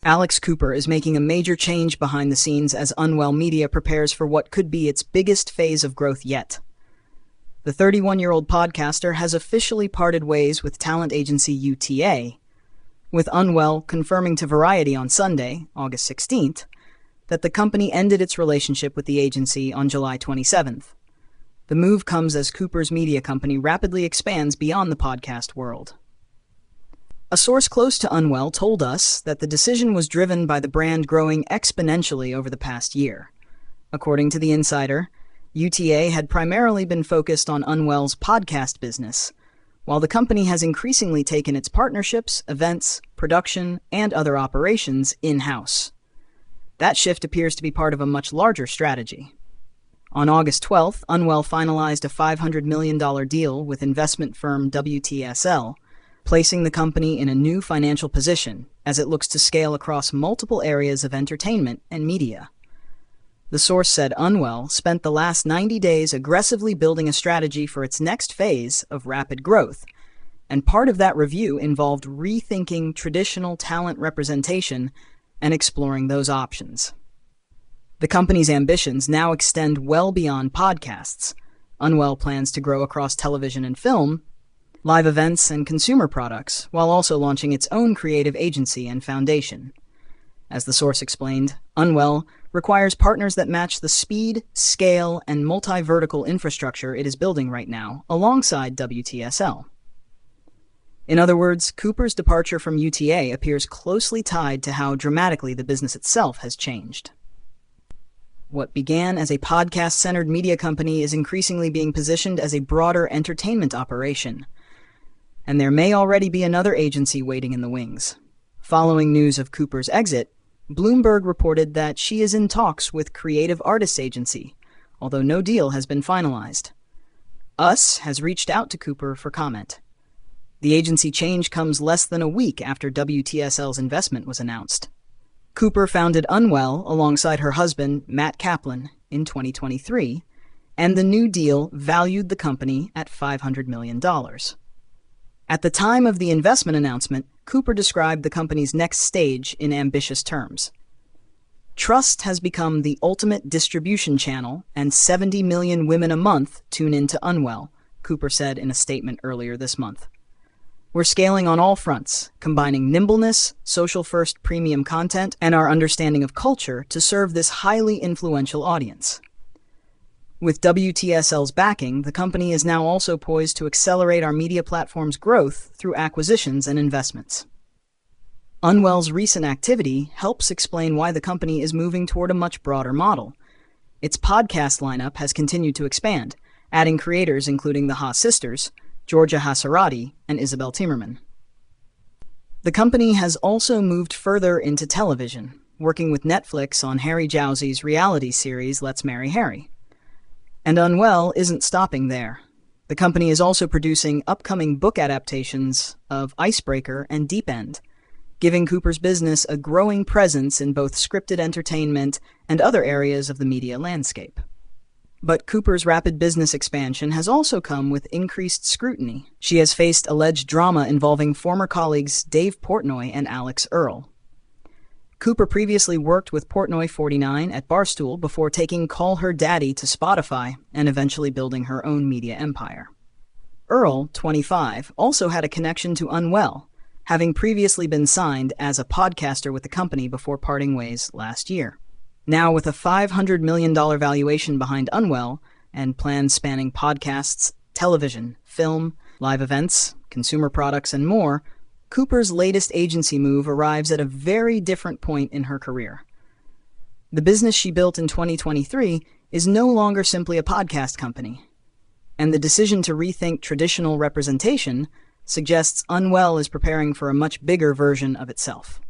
Alex Cooper is making a major change behind the scenes as Unwell Media prepares for what could be its biggest phase of growth yet. The 31-year-old podcaster has officially parted ways with talent agency UTA, with Unwell confirming to Variety on Sunday, August 16th, that the company ended its relationship with the agency on July 27th. The move comes as Cooper's media company rapidly expands beyond the podcast world. A source close to Unwell told us that the decision was driven by the brand growing exponentially over the past year. According to the insider, UTA had primarily been focused on Unwell's podcast business, while the company has increasingly taken its partnerships, events, production, and other operations in-house. That shift appears to be part of a much larger strategy. On August 12th, Unwell finalized a $500 million deal with investment firm WTSL, placing the company in a new financial position as it looks to scale across multiple areas of entertainment and media. The source said Unwell spent the last 90 days aggressively building a strategy for its next phase of rapid growth, and part of that review involved rethinking traditional talent representation and exploring those options. The company's ambitions now extend well beyond podcasts. Unwell plans to grow across television and film, live events, and consumer products, while also launching its own creative agency and foundation. As the source explained, Unwell requires partners that match the speed, scale, and multi-vertical infrastructure it is building right now, alongside WTSL. In other words, Cooper's departure from UTA appears closely tied to how dramatically the business itself has changed. What began as a podcast-centered media company is increasingly being positioned as a broader entertainment operation, and there may already be another agency waiting in the wings. Following news of Cooper's exit, Bloomberg reported that she is in talks with Creative Artists Agency, although no deal has been finalized. US has reached out to Cooper for comment. The agency change comes less than a week after WTSL's investment was announced. Cooper founded Unwell alongside her husband, Matt Kaplan, in 2023, and the new deal valued the company at $500 million. At the time of the investment announcement, Cooper described the company's next stage in ambitious terms. Trust has become the ultimate distribution channel, and 70 million women a month tune into Unwell, Cooper said in a statement earlier this month. We're scaling on all fronts, combining nimbleness, social-first premium content, and our understanding of culture to serve this highly influential audience. With WTSL's backing, the company is now also poised to accelerate our media platform's growth through acquisitions and investments. Unwell's recent activity helps explain why the company is moving toward a much broader model. Its podcast lineup has continued to expand, adding creators including the Haas sisters, Georgia Hasarati, and Isabel Timmerman. The company has also moved further into television, working with Netflix on Harry Jowsey's reality series Let's Marry Harry. And Unwell isn't stopping there. The company is also producing upcoming book adaptations of Icebreaker and Deep End, giving Cooper's business a growing presence in both scripted entertainment and other areas of the media landscape. But Cooper's rapid business expansion has also come with increased scrutiny. She has faced alleged drama involving former colleagues Dave Portnoy and Alix Earle. Cooper previously worked with Portnoy 49 at Barstool before taking Call Her Daddy to Spotify and eventually building her own media empire. Earle, 25, also had a connection to Unwell, having previously been signed as a podcaster with the company before parting ways last year. Now, with a $500 million valuation behind Unwell and plans spanning podcasts, television, film, live events, consumer products, and more, Cooper's latest agency move arrives at a very different point in her career. The business she built in 2023 is no longer simply a podcast company, and the decision to rethink traditional representation suggests Unwell is preparing for a much bigger version of itself.